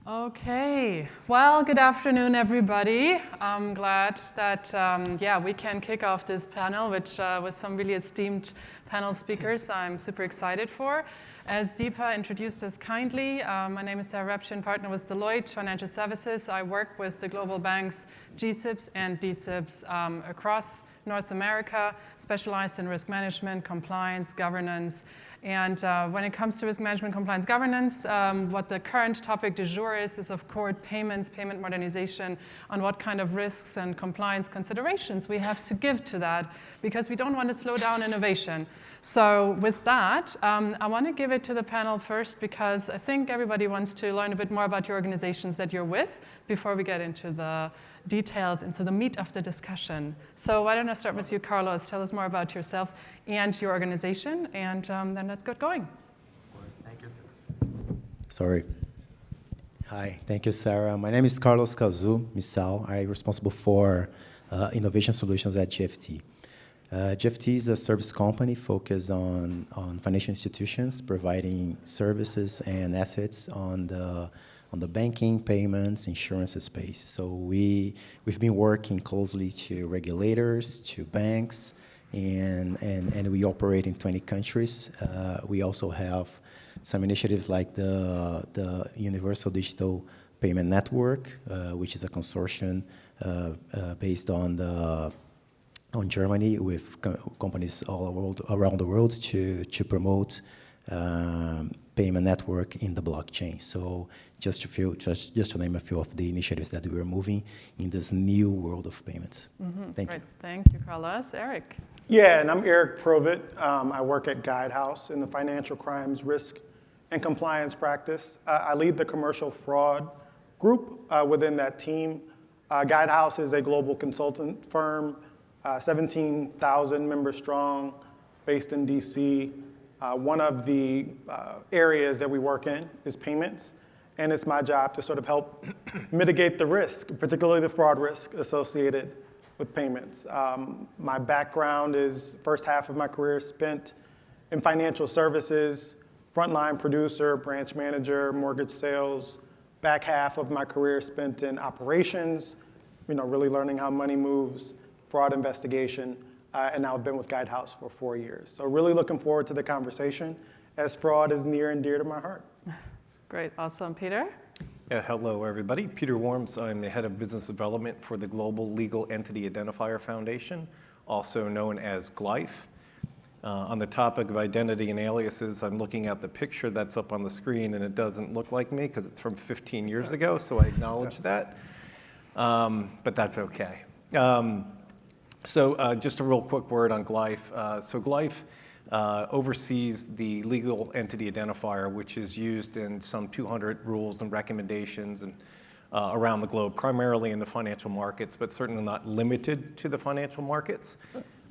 Okay, well, good afternoon, everybody. I'm glad that, we can kick off this panel, which with some really esteemed panel speakers I'm super excited for. As Deepa introduced us kindly, my name is Sarah Repshin, partner with Deloitte Financial Services. I work with the global banks GSIBs and DSIBs across North America, specialized in risk management, compliance, governance. And when it comes to risk management, compliance, governance, what the current topic du jour is of course payments, payment modernization, on what kind of risks and compliance considerations we have to give to that, because we don't want to slow down innovation. So with that, I want to give it to the panel first, because I think everybody wants to learn a bit more about your organizations that you're with before we get into the details, into the meat of the discussion. So why don't I start with you, Carlos? Tell us more about yourself and your organization, and then let's get going. Of course, thank you, Sarah. Sorry. Hi, thank you, Sarah. My name is Carlos Cazu Missal. I'm responsible for innovation solutions at GFT. GFT is a service company focused on financial institutions, providing services and assets on the banking, payments, insurance space. So we've been working closely to regulators, to banks, and we operate in 20 countries. We also have some initiatives like the Universal Digital Payment Network, which is a consortium based on Germany with companies all around the world to promote payment network in the blockchain. So just to name a few of the initiatives that we are moving in this new world of payments. Mm-hmm. Thank you. Thank you, Carlos. Eric. Yeah, and I'm Eric Provit. I work at Guidehouse in the financial crimes risk and compliance practice. I lead the commercial fraud group within that team. Guidehouse is a global consultant firm, 17,000 members strong, based in DC. One of the areas that we work in is payments, and it's my job to sort of help mitigate the risk, particularly the fraud risk associated with payments. My background is first half of my career spent in financial services, frontline producer, branch manager, mortgage sales. Back half of my career spent in operations, really learning how money moves, fraud investigation, and now I've been with Guidehouse for 4 years. So really looking forward to the conversation, as fraud is near and dear to my heart. Great, awesome. Peter? Yeah, hello, everybody. Peter Worms. I'm the head of business development for the Global Legal Entity Identifier Foundation, also known as GLIFE. On the topic of identity and aliases, I'm looking at the picture that's up on the screen, and it doesn't look like me because it's from 15 years ago, so I acknowledge that. But that's okay. So just a real quick word on GLIFE. So GLIFE oversees the legal entity identifier, which is used in some 200 rules and recommendations and around the globe, primarily in the financial markets, but certainly not limited to the financial markets.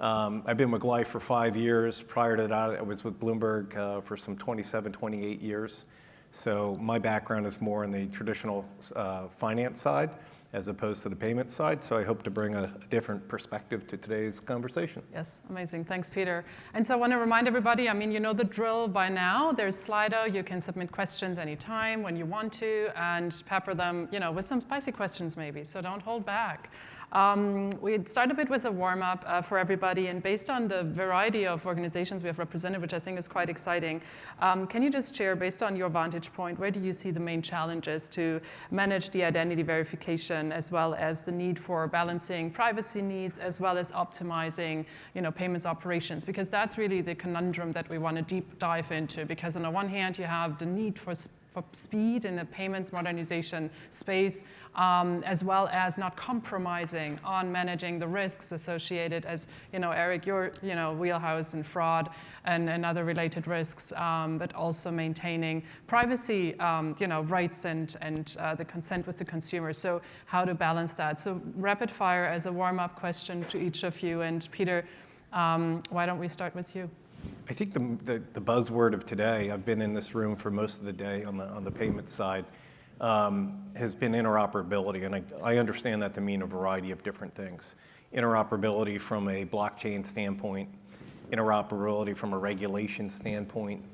I've been with GLIFE for 5 years. Prior to that, I was with Bloomberg for some 27, 28 years. So my background is more in the traditional finance side, as opposed to the payment side. So I hope to bring a different perspective to today's conversation. Yes, amazing. Thanks, Peter. And so I want to remind everybody, you know the drill by now. There's Slido. You can submit questions anytime when you want to and pepper them, with some spicy questions maybe. So don't hold back. We start a bit with a warm-up for everybody, and based on the variety of organizations we have represented, which I think is quite exciting, can you just share, based on your vantage point, where do you see the main challenges to manage the identity verification, as well as the need for balancing privacy needs, as well as optimizing, payments operations? Because that's really the conundrum that we want to deep dive into. Because on the one hand, you have the need for speed in the payments modernization space, as well as not compromising on managing the risks associated, as Eric, your wheelhouse in fraud and other related risks, but also maintaining privacy rights and the consent with the consumer. So how to balance that? So rapid fire as a warm-up question to each of you. And Peter, why don't we start with you? I think the buzzword of today, I've been in this room for most of the day on the payment side, has been interoperability. And I understand that to mean a variety of different things. Interoperability from a blockchain standpoint, interoperability from a regulation standpoint,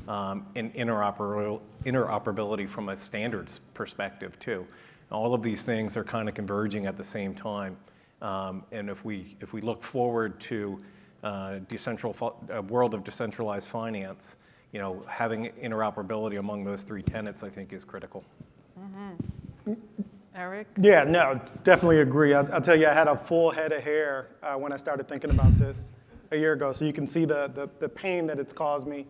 and interoperability from a standards perspective too. All of these things are kind of converging at the same time. And if we look forward to a world of decentralized finance, having interoperability among those three tenets, I think, is critical. Eric? Yeah, no, definitely agree. I'll tell you, I had a full head of hair when I started thinking about this a year ago, so you can see the pain that it's caused me.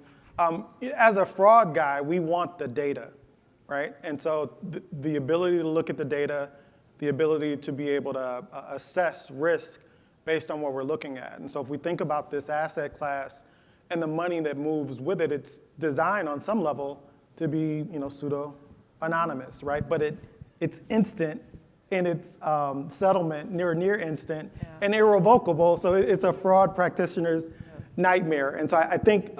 As a fraud guy, we want the data, right? And so the ability to look at the data, the ability to be able to assess risk based on what we're looking at. And so if we think about this asset class and the money that moves with it, it's designed on some level to be pseudo-anonymous, right? But it's instant in its settlement, near instant, and irrevocable. So it's a fraud practitioner's nightmare. And so I think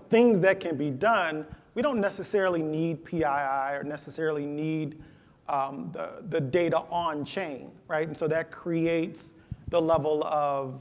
things that can be done, we don't necessarily need PII or necessarily need the data on chain, right? And so that creates the level of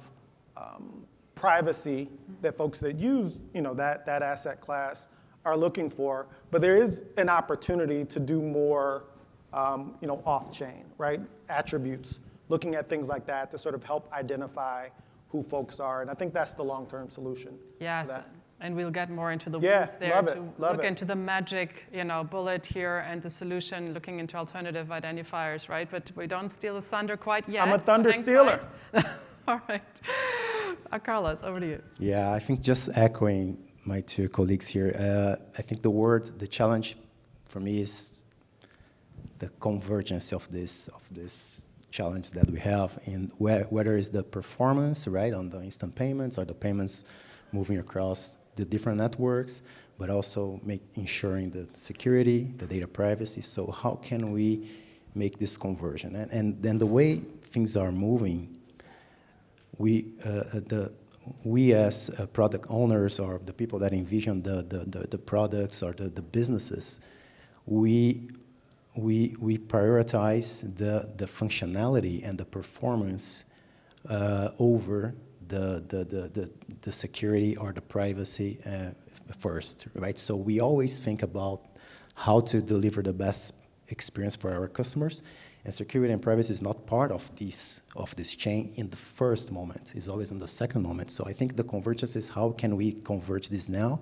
privacy that folks that use that asset class are looking for. But there is an opportunity to do more off-chain, right? Attributes, looking at things like that to sort of help identify who folks are. And I think that's the long-term solution. Yes, and we'll get more into the Yeah, weeds there love to it, love look it. into the magic, bullet here and the solution, looking into alternative identifiers, right? But we don't steal the thunder quite yet. I'm a so thunder hang stealer. tight. All right. Carlos, over to you. Yeah, I think just echoing my two colleagues here, I think the challenge for me is the convergence of this challenge that we have in whether it's the performance, right, on the instant payments or the payments moving across the different networks, but also ensuring the security, the data privacy. So how can we make this conversion? And then the way things are moving, we as product owners or the people that envision the products or the businesses, we prioritize the functionality and the performance over the security or the privacy first, right? So we always think about how to deliver the best experience for our customers, and security and privacy is not part of this chain in the first moment. It's always in the second moment. So I think the convergence is how can we converge this now?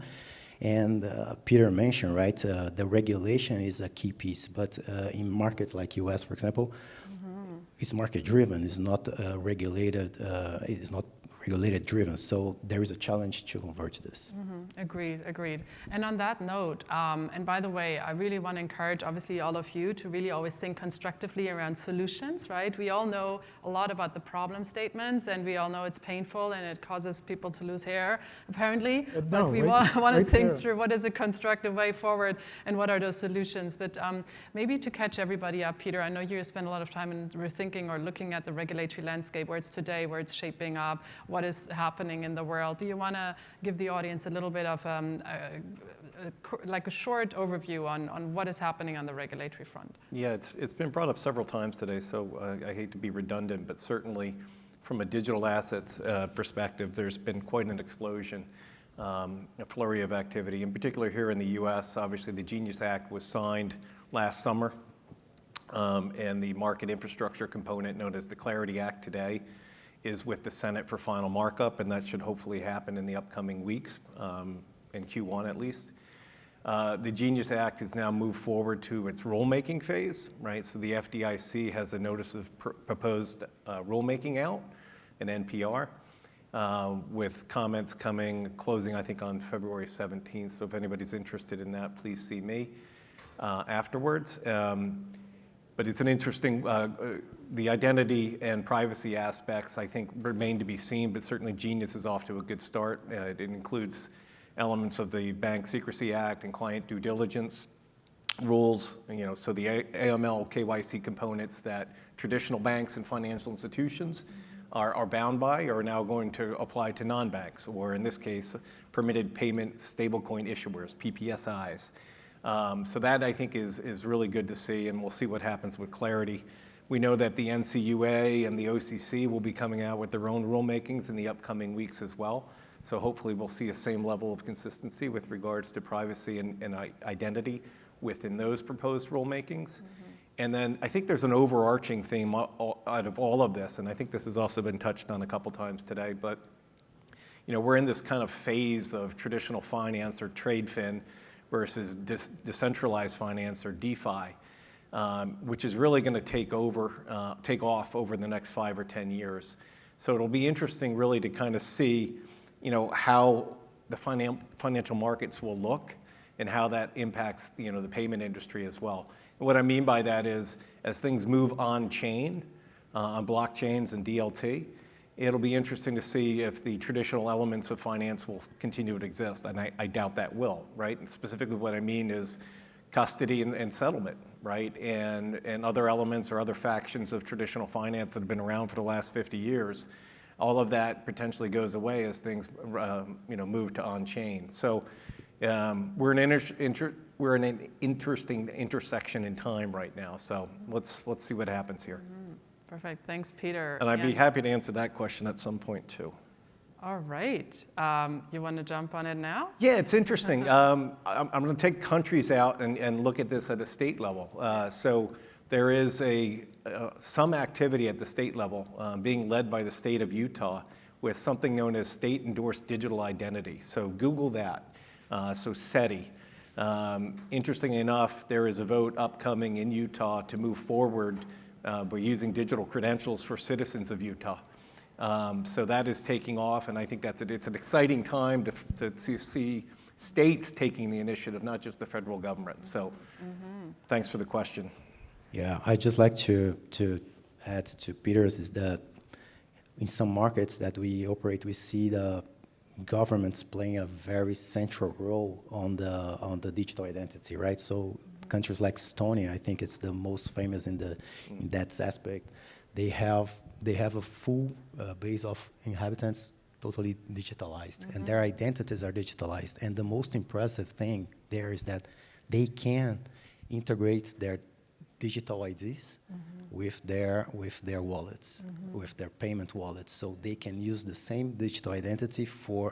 And Peter mentioned, right, the regulation is a key piece, but in markets like US, for example, it's market-driven, it's not regulated driven. So there is a challenge to converge this. Agreed. And on that note, and by the way, I really want to encourage, obviously, all of you to really always think constructively around solutions, right? We all know a lot about the problem statements, and we all know it's painful and it causes people to lose hair, apparently. But we want to think through what is a constructive way forward and what are those solutions. But maybe to catch everybody up, Peter, I know you spend a lot of time in rethinking or looking at the regulatory landscape, where it's today, where it's shaping up, what is happening in the world. Do you want to give the audience a little bit of like a short overview on what is happening on the regulatory front? Yeah, it's been brought up several times today, so I hate to be redundant, but certainly from a digital assets perspective, there's been quite an explosion, a flurry of activity. In particular here in the US, obviously the Genius Act was signed last summer, and the market infrastructure component known as the Clarity Act today is with the Senate for final markup, and that should hopefully happen in the upcoming weeks, in Q1 at least. The Genius Act has now moved forward to its rulemaking phase, right? So the FDIC has a notice of proposed rulemaking out, an NPR, with comments closing I think on February 17th. So if anybody's interested in that, please see me afterwards. But it's an interesting, the identity and privacy aspects I think remain to be seen, but certainly Genius is off to a good start. It includes elements of the Bank Secrecy Act and client due diligence rules, so the AML KYC components that traditional banks and financial institutions are bound by are now going to apply to non-banks, or in this case, permitted payment stablecoin issuers, PPSIs. So that I think is really good to see, and we'll see what happens with Clarity. We know that the NCUA and the OCC will be coming out with their own rulemakings in the upcoming weeks as well. So hopefully we'll see a same level of consistency with regards to privacy and identity within those proposed rulemakings. And then I think there's an overarching theme out of all of this, and I think this has also been touched on a couple times today, but we're in this kind of phase of traditional finance or trade fin versus decentralized finance or DeFi, which is really going to take off over the next 5 or 10 years. So it'll be interesting really to kind of see, how the financial markets will look and how that impacts, the payment industry as well. And what I mean by that is, as things move on chain, on blockchains and DLT, it'll be interesting to see if the traditional elements of finance will continue to exist, and I doubt that will, right? And specifically what I mean is custody and settlement, right? And other elements or other factions of traditional finance that have been around for the last 50 years, all of that potentially goes away as things, move to on-chain. So we're in an interesting intersection in time right now. So let's see what happens here. Perfect. Thanks, Peter. And I'd be happy to answer that question at some point too. All right. You want to jump on it now? Yeah, it's interesting. I'm going to take countries out and look at this at a state level. So there is some activity at the state level being led by the state of Utah with something known as state-endorsed digital identity. So Google that. So SETI. Interestingly enough, there is a vote upcoming in Utah to move forward by using digital credentials for citizens of Utah. So that is taking off, and I think it's an exciting time to see states taking the initiative, not just the federal government. So thanks for the question. Yeah, I'd just like to add to Peter's is that in some markets that we operate, we see the governments playing a very central role on the digital identity, right? So countries like Estonia, I think it's the most famous in that aspect. They have a full base of inhabitants totally digitalized, and their identities are digitalized. And the most impressive thing there is that they can integrate their digital IDs with their wallets, with their payment wallets, so they can use the same digital identity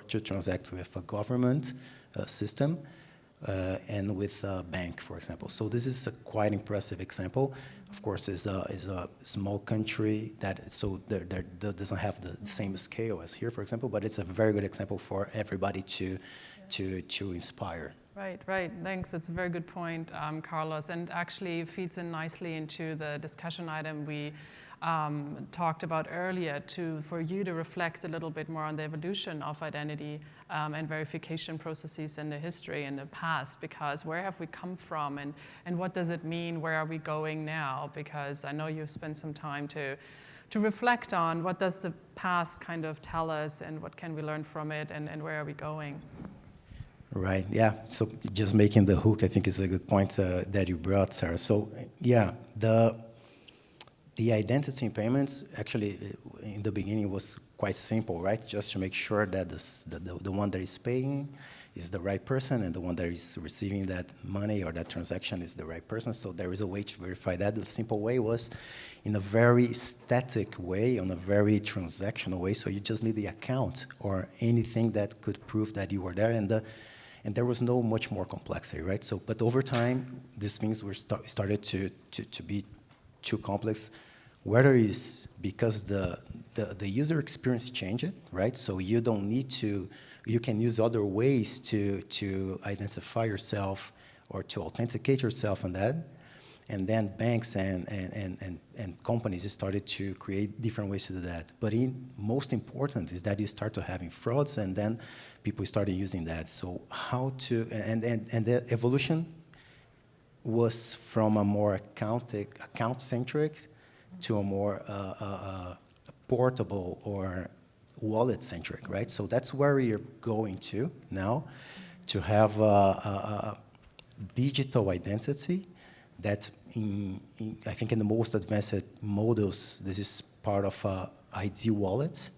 to transact with a government system and with a bank, for example. So this is a quite impressive example. Of course, is a small country that doesn't have the same scale as here, for example, but it's a very good example for everybody to inspire. Right. Thanks. It's a very good point, Carlos, and actually feeds in nicely into the discussion item we talked about earlier for you to reflect a little bit more on the evolution of identity and verification processes in the history in the past, because where have we come from and what does it mean? Where are we going now? Because I know you've spent some time to reflect on what does the past kind of tell us and what can we learn from it and where are we going? Right, yeah, so just making the hook, I think is a good point that you brought, Sarah. So yeah, the identity in payments, actually, in the beginning was quite simple, right? Just to make sure that the one that is paying is the right person and the one that is receiving that money or that transaction is the right person. So there is a way to verify that. The simple way was in a very static way, on a very transactional way. So you just need the account or anything that could prove that you were there. And there was no much more complexity, right? So, but over time, these things were started to be too complex. Whether it's because the user experience changed, right? So you don't need to, you can use other ways to identify yourself or to authenticate yourself on that. And then banks and companies started to create different ways to do that. But most important is that you start to having frauds, and then people started using that. So how to, and the evolution was from a more account-centric to a more portable or wallet-centric, right? So that's where we're going to now, to have a digital identity that I think in the most advanced models, this is part of a ID wallet.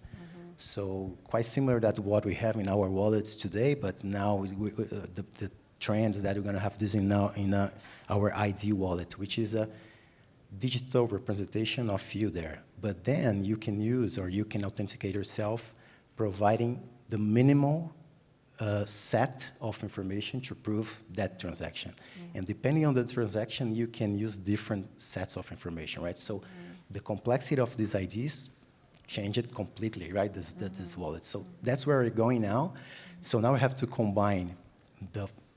So quite similar to what we have in our wallets today, but now the trends that we're going to have this in our ID wallet, which is a digital representation of you there. But then you can use or you can authenticate yourself providing the minimal set of information to prove that transaction. And depending on the transaction, you can use different sets of information, right? So the complexity of these IDs changed completely, right, this wallet. So that's where we're going now. So now we have to combine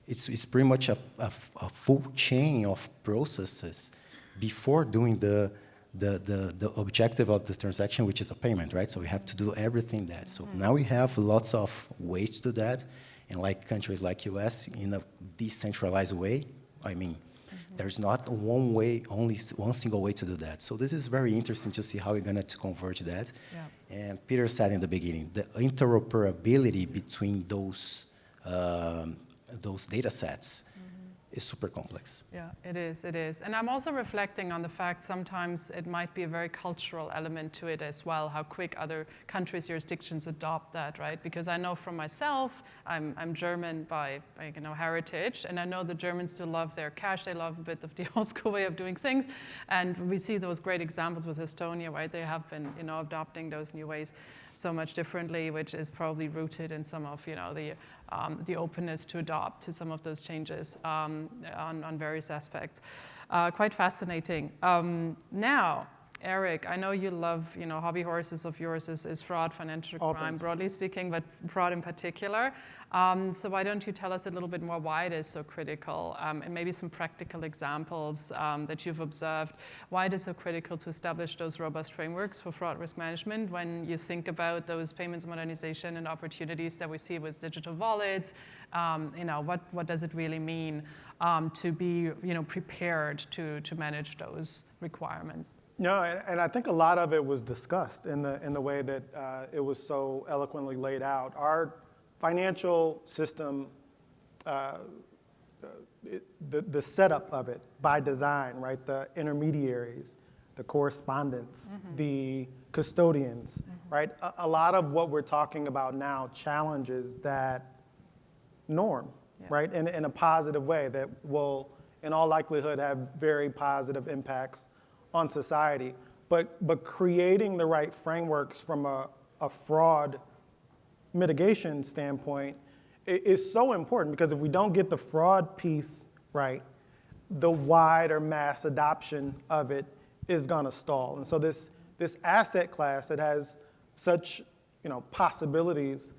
it's pretty much a full chain of processes before doing the objective of the transaction, which is a payment, right? So we have to do everything that. So now we have lots of ways to do that, and like countries like US, in a decentralized way. I mean, there's not one way, only one single way to do that. So this is very interesting to see how we're going to converge that. Yeah. And Peter said in the beginning, the interoperability between those data sets is super complex. Yeah, it is, it is. And I'm also reflecting on the fact sometimes it might be a very cultural element to it as well, how quick other countries' jurisdictions adopt that, right? Because I know from myself, I'm German by heritage, and I know the Germans do love their cash, they love a bit of the old school way of doing things, and we see those great examples with Estonia, right? They have been, adopting those new ways so much differently, which is probably rooted in some of, the openness to adopt to some of those changes on various aspects. Quite fascinating. Now, Eric, I know you love, hobby horses of yours is fraud, financial crime, broadly speaking, but fraud in particular. So why don't you tell us a little bit more why it is so critical, and maybe some practical examples that you've observed, why it is so critical to establish those robust frameworks for fraud risk management when you think about those payments modernization and opportunities that we see with digital wallets. What does it really mean to be prepared to manage those requirements? No, and I think a lot of it was discussed in the way that it was so eloquently laid out. Our financial system, the setup of it by design, right? The intermediaries, the correspondents, the custodians, right? A lot of what we're talking about now challenges that norm, right? In a positive way that will, in all likelihood, have very positive impacts on society, but creating the right frameworks from a fraud mitigation standpoint is so important, because if we don't get the fraud piece right, the wider mass adoption of it is going to stall. And so this asset class that has such possibilities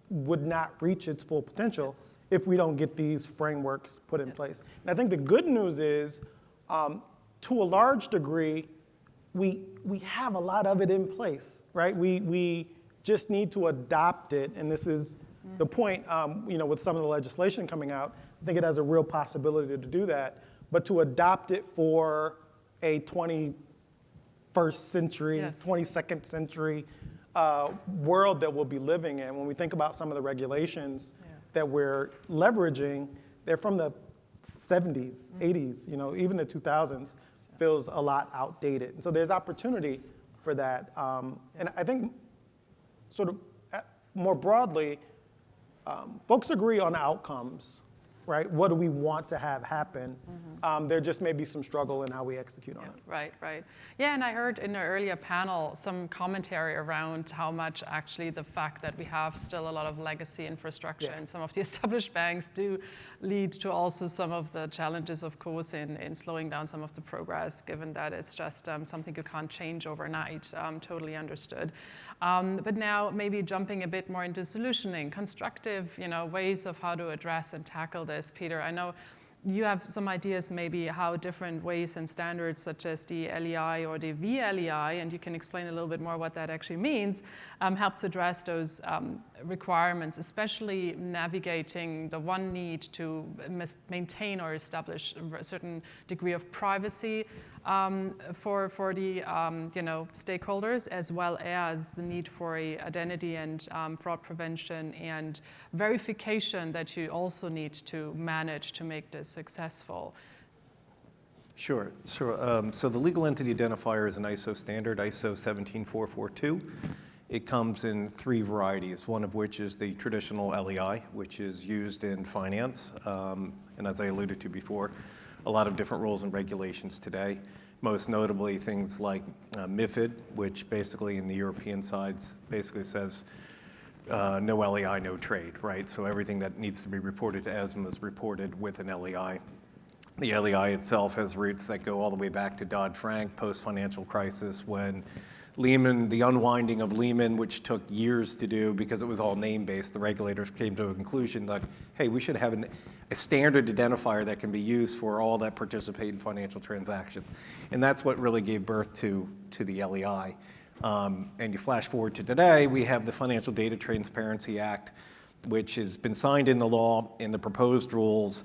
would not reach its full potential if we don't get these frameworks put in place. And I think the good news is, to a large degree, we have a lot of it in place, right? We just need to adopt it, and this is the point, with some of the legislation coming out. I think it has a real possibility to do that, but to adopt it for a 21st century, 22nd century world that we'll be living in. When we think about some of the regulations that we're leveraging, they're from the 70s, 80s, even the 2000s feels a lot outdated. And so there's opportunity for that. And I think sort of more broadly, folks agree on outcomes, right? What do we want to have happen? There just may be some struggle in how we execute on it. Right. Yeah, and I heard in the earlier panel some commentary around how much actually the fact that we have still a lot of legacy infrastructure and some of the established banks do lead to also some of the challenges, of course, in slowing down some of the progress, given that it's just something you can't change overnight. Totally understood. But now maybe jumping a bit more into solutioning, constructive, ways of how to address and tackle this. Peter, I know you have some ideas maybe how different ways and standards such as the LEI or the VLEI, and you can explain a little bit more what that actually means, help to address those requirements, especially navigating the one need to maintain or establish a certain degree of privacy for the stakeholders, as well as the need for a identity and fraud prevention and verification that you also need to manage to make this successful. Sure. So the legal entity identifier is an ISO standard, ISO 17442. It comes in 3 varieties, one of which is the traditional LEI, which is used in finance. And as I alluded to before, a lot of different rules and regulations today. most notably things like MiFID, which basically in the European sides basically says no LEI, no trade, right? So everything that needs to be reported to ESMA is reported with an LEI. The LEI itself has roots that go all the way back to Dodd-Frank, post-financial crisis, when Lehman, the unwinding of Lehman, which took years to do because it was all name-based, the regulators came to a conclusion like, hey, we should have a standard identifier that can be used for all that participate in financial transactions. And that's what really gave birth to the LEI. And you flash forward to today, we have the Financial Data Transparency Act, which has been signed into law, and the proposed rules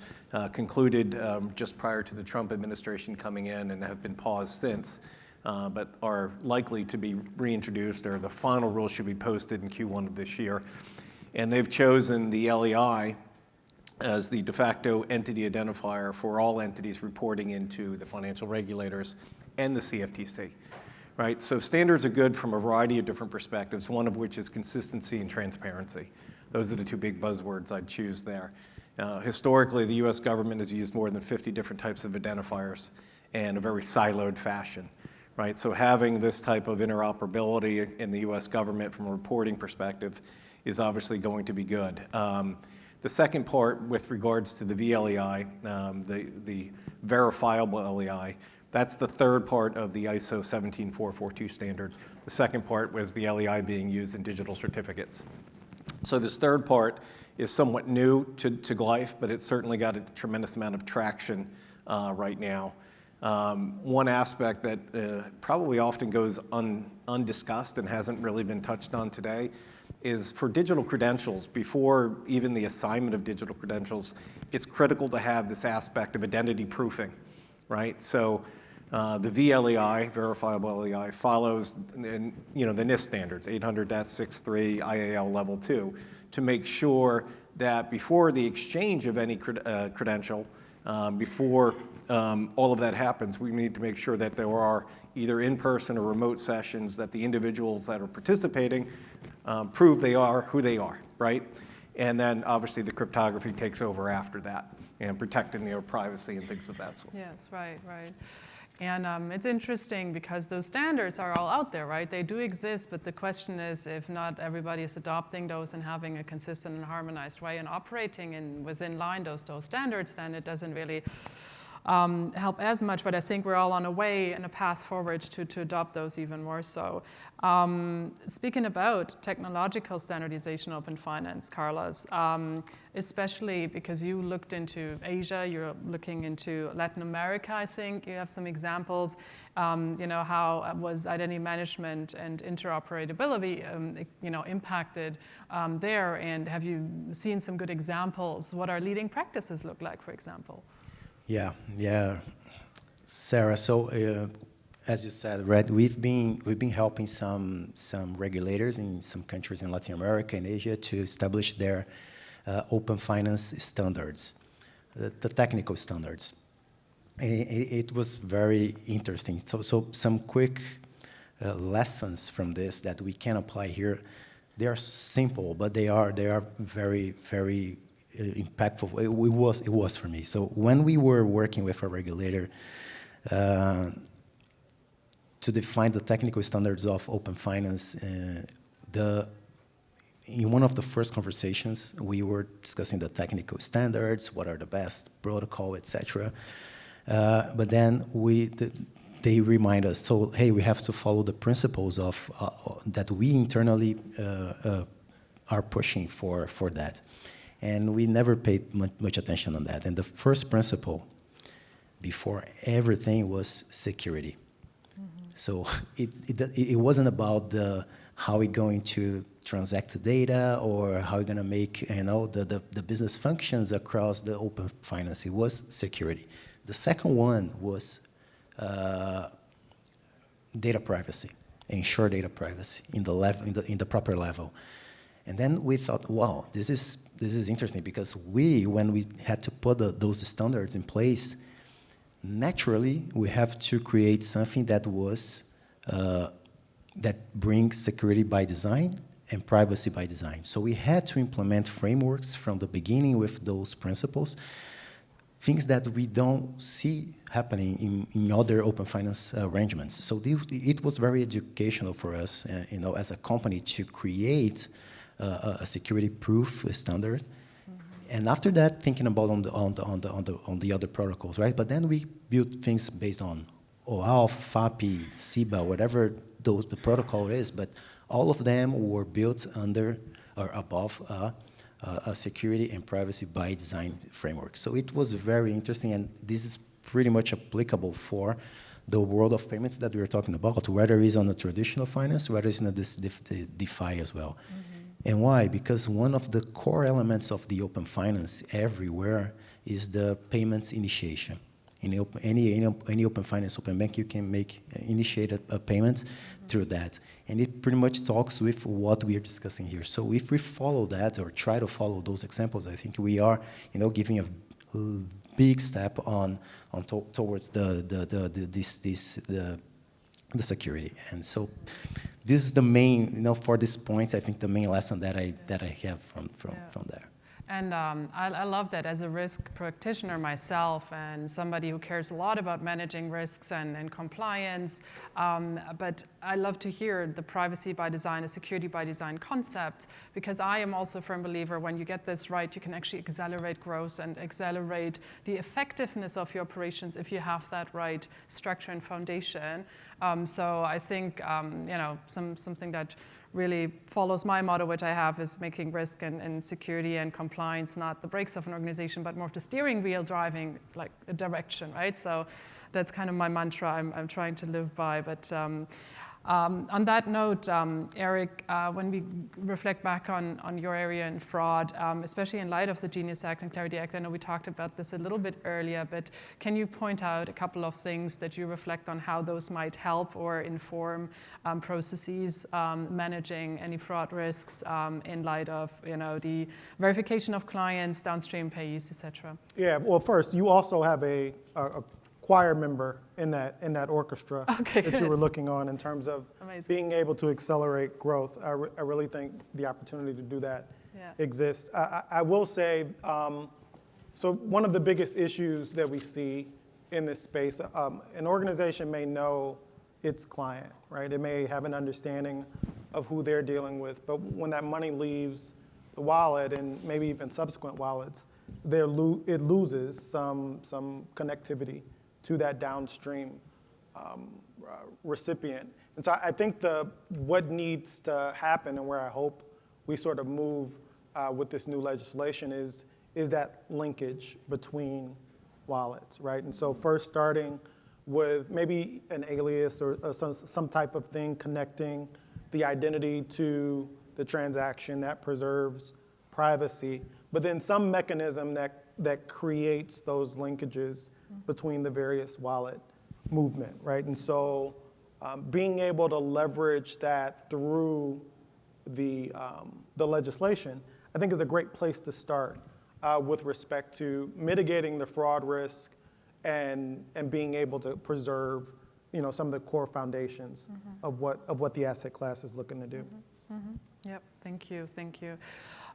concluded just prior to the Trump administration coming in and have been paused since, but are likely to be reintroduced, or the final rule should be posted in Q1 of this year. And they've chosen the LEI as the de facto entity identifier for all entities reporting into the financial regulators and the CFTC. Right? So standards are good from a variety of different perspectives, one of which is consistency and transparency. Those are the two big buzzwords I'd choose there. Historically, the US government has used more than 50 different types of identifiers in a very siloed fashion. Right? So having this type of interoperability in the US government from a reporting perspective is obviously going to be good. The second part with regards to the VLEI, the verifiable LEI, that's the third part of the ISO 17442 standard. The second part was the LEI being used in digital certificates. So this third part is somewhat new to Glyph, but it's certainly got a tremendous amount of traction right now. One aspect that probably often goes undiscussed and hasn't really been touched on today is for digital credentials, before even the assignment of digital credentials, it's critical to have this aspect of identity proofing, right? So the VLEI, verifiable LEI, follows the NIST standards, 800-63 IAL level 2, to make sure that before the exchange of any credential, before all of that happens, we need to make sure that there are either in-person or remote sessions that the individuals that are participating prove they are who they are, right? And then obviously the cryptography takes over after that, and protecting their privacy and things of that sort. Yes, right. And it's interesting because those standards are all out there, right? They do exist, but the question is if not everybody is adopting those and having a consistent and harmonized way and operating within line those standards, then it doesn't really help as much, but I think we're all on a way and a path forward to adopt those even more so. Speaking about technological standardization open finance, Carlos, especially because you looked into Asia, you're looking into Latin America, I think. You have some examples, how was identity management and interoperability, impacted there, and have you seen some good examples? What our leading practices look like, for example? Yeah, Sarah. So, as you said, right, we've been helping some regulators in some countries in Latin America and Asia to establish their open finance standards, the technical standards. And it was very interesting. So some quick lessons from this that we can apply here. They are simple, but they are very, very impactful. It was for me. So when we were working with a regulator to define the technical standards of open finance, in one of the first conversations, we were discussing the technical standards, what are the best protocol, etc. But then they remind us, so hey, we have to follow the principles of that we internally are pushing for that. And we never paid much attention on that. And the first principle, before everything, was security. Mm-hmm. So it wasn't about how we're going to transact the data or how we're going to make the business functions across the open finance. It was security. The second one was data privacy, ensure data privacy in the proper level. And then we thought, wow, this is interesting because when we had to put those standards in place, naturally we have to create something that was that brings security by design and privacy by design. So we had to implement frameworks from the beginning with those principles. things that we don't see happening in other open finance arrangements. So it was very educational for us, as a company, to create a security-proof standard. And after that, thinking about on the other protocols, right? But then we built things based on OAuth, FAPI, SIBA, whatever the protocol is. But all of them were built under or above a security and privacy by design framework. So it was very interesting, and this is pretty much applicable for the world of payments that we were talking about, whether it's on the traditional finance, whether it's in this DeFi as well. And why? Because one of the core elements of the open finance everywhere is the payments initiation. In any open finance, open bank, you can initiate a payment through that. And it pretty much talks with what we are discussing here. So if we follow that or try to follow those examples, I think we are, giving a big step towards the security. And so this is the main, for this point, I think the main lesson that I have from there. And I love that as a risk practitioner myself and somebody who cares a lot about managing risks and compliance. But I love to hear the privacy by design, a security by design concept, because I am also a firm believer when you get this right, you can actually accelerate growth and accelerate the effectiveness of your operations if you have that right structure and foundation. So I think something that really follows my motto, which I have, is making risk and security and compliance not the brakes of an organization, but more of the steering wheel driving like a direction, right? So that's kind of my mantra I'm trying to live by. But on that note, Eric, when we reflect back on your area in fraud, especially in light of the Genius Act and Clarity Act, I know we talked about this a little bit earlier, but can you point out a couple of things that you reflect on how those might help or inform processes managing any fraud risks in light of the verification of clients, downstream payees, et cetera? Yeah, well, first, you also have a choir member in that orchestra that you were looking on in terms of being able to accelerate growth. I really think the opportunity to do that exists. I will say, so one of the biggest issues that we see in this space, an organization may know its client, right? It may have an understanding of who they're dealing with, but when that money leaves the wallet and maybe even subsequent wallets, it loses some connectivity to that downstream recipient. And so I think what needs to happen and where I hope we sort of move with this new legislation is that linkage between wallets, right? And so first starting with maybe an alias or some type of thing connecting the identity to the transaction that preserves privacy, but then some mechanism that creates those linkages between the various wallet movement, right? And so being able to leverage that through the legislation, I think is a great place to start with respect to mitigating the fraud risk and being able to preserve some of the core foundations of what the asset class is looking to do. Yep, thank you.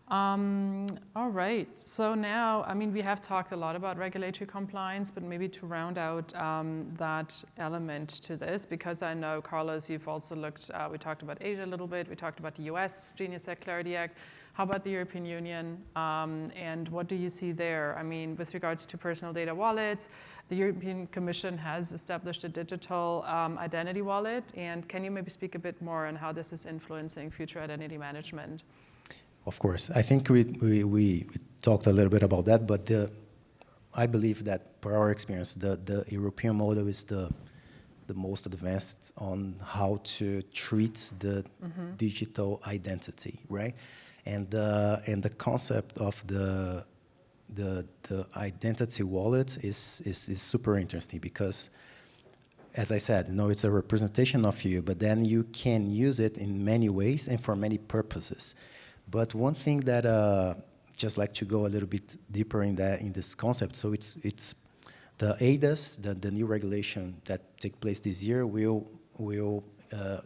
All right, so now, we have talked a lot about regulatory compliance, but maybe to round out that element to this, because I know, Carlos, you've also looked, we talked about Asia a little bit, we talked about the US, Genius Act, Clarity Act. How about the European Union, and what do you see there? With regards to personal data wallets, the European Commission has established a digital identity wallet, and can you maybe speak a bit more on how this is influencing future identity management? Of course. I think we talked a little bit about that, but I believe that, per our experience, the European model is the most advanced on how to treat the digital identity, right? And the concept of the identity wallet is super interesting because, as I said, it's a representation of you, but then you can use it in many ways and for many purposes. But one thing that just like to go a little bit deeper in this concept. So it's the ADAS, the new regulation that take place this year will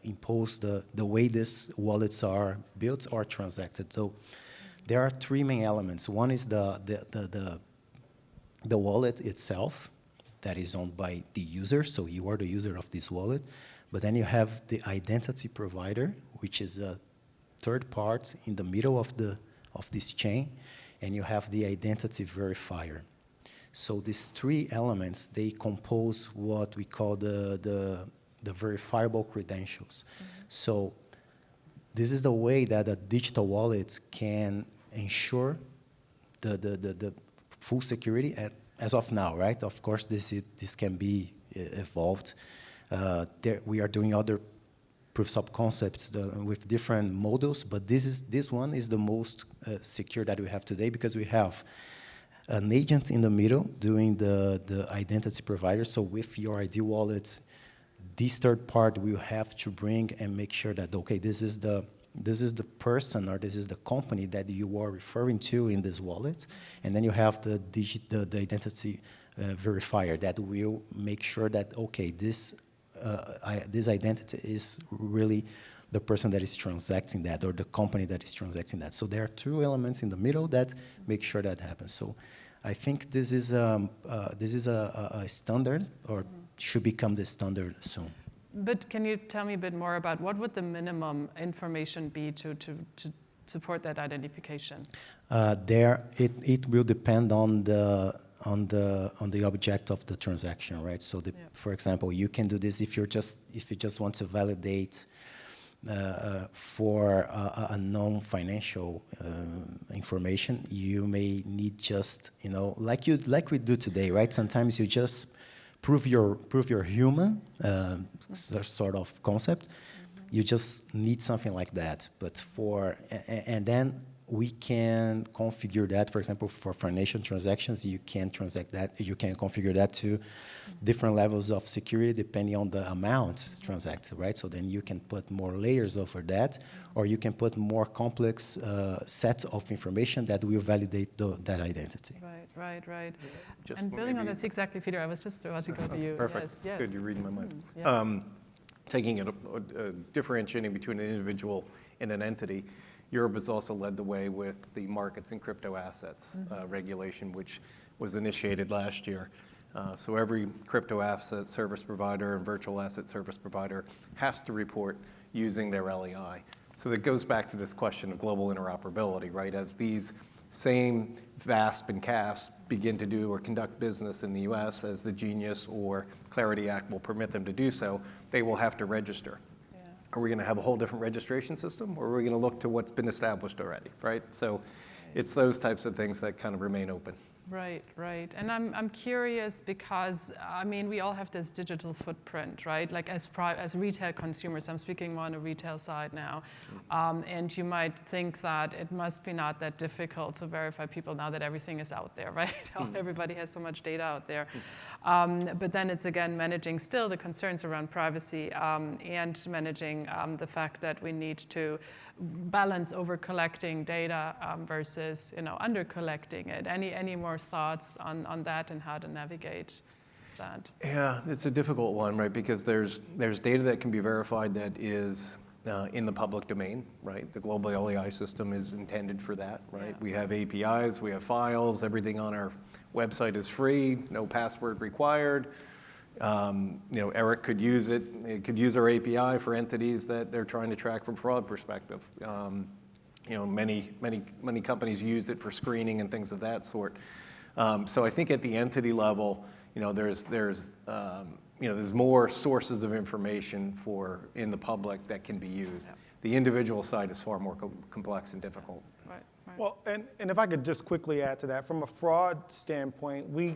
impose the way these wallets are built or transacted. So there are three main elements. One is the the wallet itself that is owned by the user, so you are the user of this wallet. But then you have the identity provider, which is a third part in the middle of this chain, and you have the identity verifier. So these three elements, they compose what we call the verifiable credentials. So this is the way that a digital wallet can ensure the full security as of now, right? Of course, this can be evolved. We are doing other proofs of concepts with different models, but this one is the most secure that we have today because we have an agent in the middle doing the identity provider. So with your ID wallet, this third part will have to bring and make sure that, okay, this is the person or this is the company that you are referring to in this wallet. And then you have the identity verifier that will make sure that, okay, this identity is really the person that is transacting that or the company that is transacting that. So there are two elements in the middle that make sure that happens. So I think this is a standard or should become the standard soon. But can you tell me a bit more about what would the minimum information be to support that identification? It will depend on the object of the transaction, right? So, for example, you can do this if you just want to validate for a non-financial information. You may need just like we do today, right? Sometimes you just prove you're human, sort of concept. You just need something like that. But and then we can configure that. For example, for financial transactions, you can configure that to different levels of security depending on the amount transacted, right? So then you can put more layers over that, or you can put more complex set of information that will validate that identity. Right. And building on this, exactly, Peter, I was just about to go to you. Perfect. Yes. Good, you're reading my mind. Yeah. Taking it, differentiating between an individual and an entity, Europe has also led the way with the markets and crypto assets regulation, which was initiated last year. So every crypto asset service provider and virtual asset service provider has to report using their LEI. So that goes back to this question of global interoperability, right? As these same VASP and CAFs begin to do or conduct business in the US, as the Genius or Clarity Act will permit them to do so, they will have to register. Yeah. Are we going to have a whole different registration system, or are we going to look to what's been established already, right? So it's those types of things that kind of remain open. Right. And I'm curious because, I mean, we all have this digital footprint, right? Like as retail consumers, I'm speaking more on the retail side now. And you might think that it must be not that difficult to verify people now that everything is out there, right? Everybody has so much data out there. But then it's, again, managing still the concerns around privacy and managing the fact that we need to balance over collecting data versus under collecting it. Any more thoughts on that and how to navigate that? Yeah, it's a difficult one, right? Because there's data that can be verified that is in the public domain, right? The global LEI system is intended for that, right? Yeah. We have APIs, we have files, everything on our website is free, no password required. Eric could use it. It could use our API for entities that they're trying to track from fraud perspective. Many companies used it for screening and things of that sort. So I think at the entity level, there's more sources of information in the public that can be used. Yeah. The individual side is far more complex and difficult. Right. Well, and if I could just quickly add to that, from a fraud standpoint, we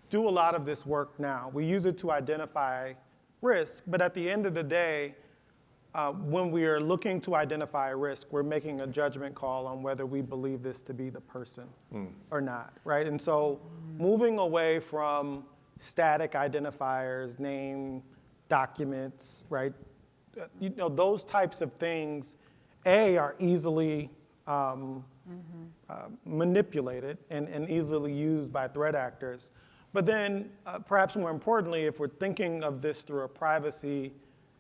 do a lot of this work now. We use it to identify risk, but at the end of the day, when we are looking to identify risk, we're making a judgment call on whether we believe this to be the person or not, right? And so moving away from static identifiers, name, documents, right? Those types of things, are easily manipulated and easily used by threat actors. But then, perhaps more importantly, if we're thinking of this through a privacy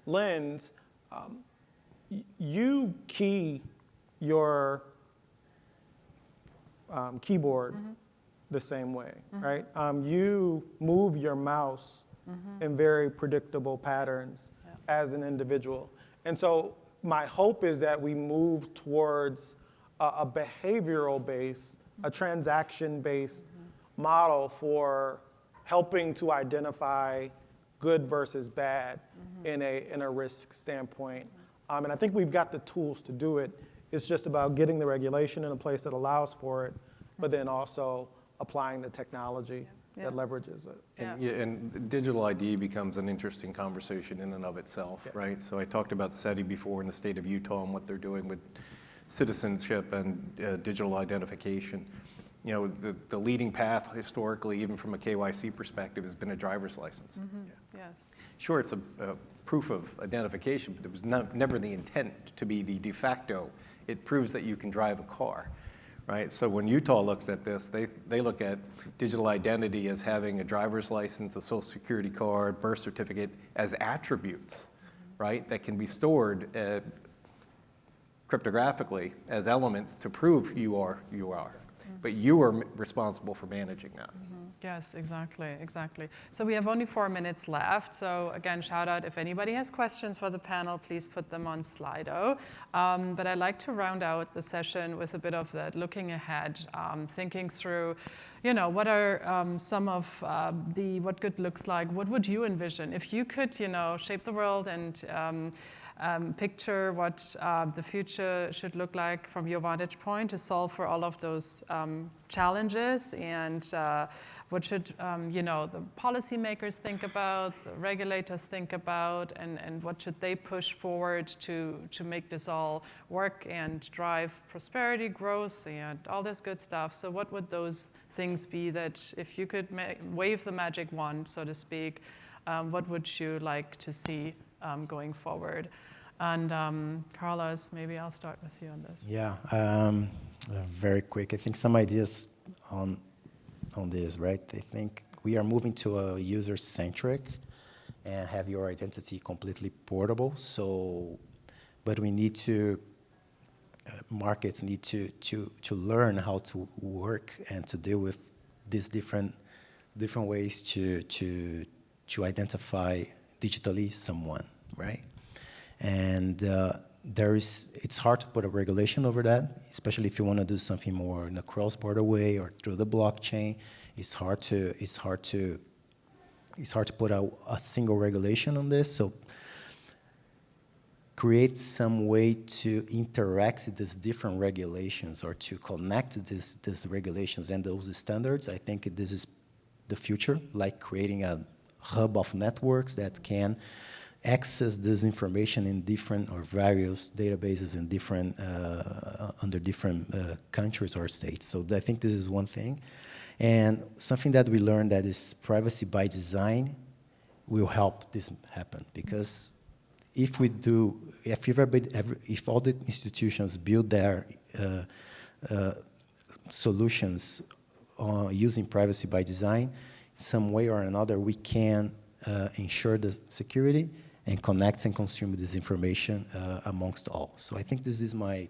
lens, you key your keyboard the same way, right? You move your mouse in very predictable patterns as an individual. And so my hope is that we move towards a behavioral-based, a transaction-based model for helping to identify good versus bad in a risk standpoint. And I think we've got the tools to do it. It's just about getting the regulation in a place that allows for it, but then also applying the technology that leverages it. And digital ID becomes an interesting conversation in and of itself, right? So I talked about SETI before in the state of Utah and what they're doing with citizenship and digital identification. You know, the leading path historically, even from a KYC perspective, has been a driver's license. Yes. Sure, it's a proof of identification, but it was never the intent to be the de facto. It proves that you can drive a car, right? So when Utah looks at this, they look at digital identity as having a driver's license, a social security card, birth certificate as attributes, right, that can be stored cryptographically as elements to prove you are. But you are responsible for managing that. Yes, exactly. So we have only 4 minutes left. So again, shout out if anybody has questions for the panel, please put them on Slido. But I'd like to round out the session with a bit of that looking ahead, thinking through, you know, what are some of what good looks like? What would you envision if you could, you know, shape the world and picture what the future should look like from your vantage point to solve for all of those challenges, and what should the policymakers think about, the regulators think about, and what should they push forward to make this all work and drive prosperity, growth, and all this good stuff. So what would those things be that if you could wave the magic wand, so to speak, what would you like to see going forward? And Carlos, maybe I'll start with you on this. Yeah, very quick. I think some ideas on this, right? I think we are moving to a user-centric and have your identity completely portable. So, but we need to, markets need to learn how to work and to deal with these different ways to identify digitally someone, right? And it's hard to put a regulation over that, especially if you want to do something more in a cross-border way or through the blockchain. It's hard to put a single regulation on this. So create some way to interact with these different regulations or to connect these regulations and those standards. I think this is the future, like creating a hub of networks that can access this information in different or various databases in different under different countries or states. So I think this is one thing, and something that we learned that is privacy by design will help this happen, because if all the institutions build their solutions using privacy by design, some way or another we can ensure the security and connect and consume this information amongst all. So I think this is my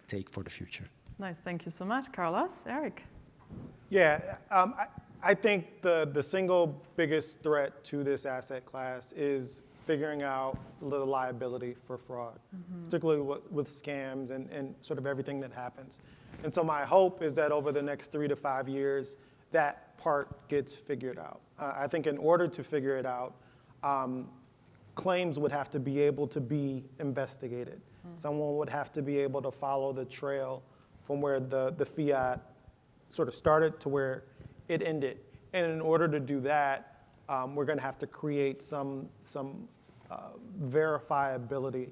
take for the future. Nice, thank you so much. Carlos, Eric? Yeah, I think the single biggest threat to this asset class is figuring out the liability for fraud, particularly with scams and sort of everything that happens. And so my hope is that over the next 3 to 5 years, that part gets figured out. I think in order to figure it out, claims would have to be able to be investigated. Someone would have to be able to follow the trail from where the fiat sort of started to where it ended. And in order to do that, we're going to have to create some verifiability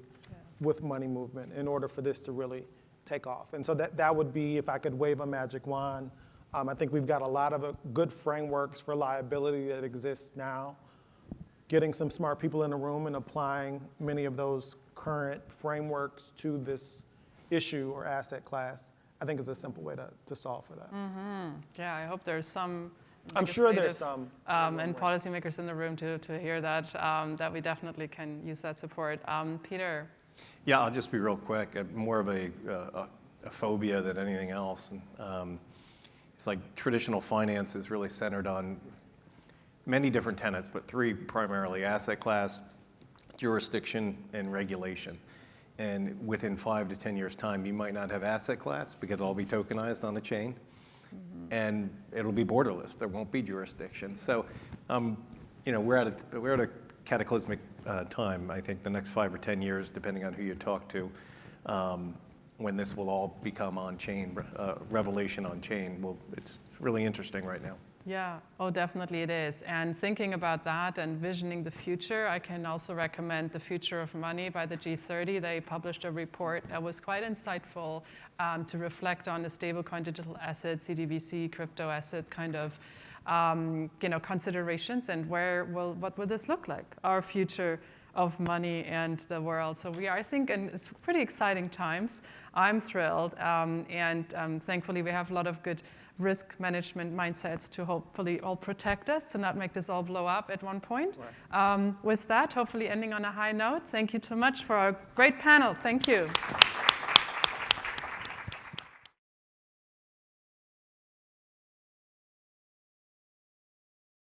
with money movement in order for this to really take off. And so that would be, if I could wave a magic wand, I think we've got a lot of good frameworks for liability that exists now. Getting some smart people in the room and applying many of those current frameworks to this issue or asset class, I think is a simple way to solve for that. Yeah, I hope there's some. I'm sure there's some. And policymakers in the room to hear that, that we definitely can use that support. Peter? Yeah, I'll just be real quick. More of a phobia than anything else. it's like traditional finance is really centered on many different tenets, but three primarily: asset class, jurisdiction, and regulation. And within 5 to 10 years' time, you might not have asset class because it'll all be tokenized on the chain, and it'll be borderless. There won't be jurisdiction. So, we're at a cataclysmic time. I think the next 5 or 10 years, depending on who you talk to, when this will all become on-chain, revelation on-chain. Well, it's really interesting right now. Yeah, oh, definitely it is. And thinking about that and visioning the future, I can also recommend The Future of Money by the G30. They published a report that was quite insightful to reflect on the stablecoin digital assets, CDBC, crypto assets kind of considerations, and what will this look like, our future of money and the world. So we are, I think, and it's pretty exciting times. I'm thrilled, and thankfully we have a lot of good risk management mindsets to hopefully all protect us, to not make this all blow up at one point. Right. With that, hopefully ending on a high note, thank you so much for our great panel. Thank you.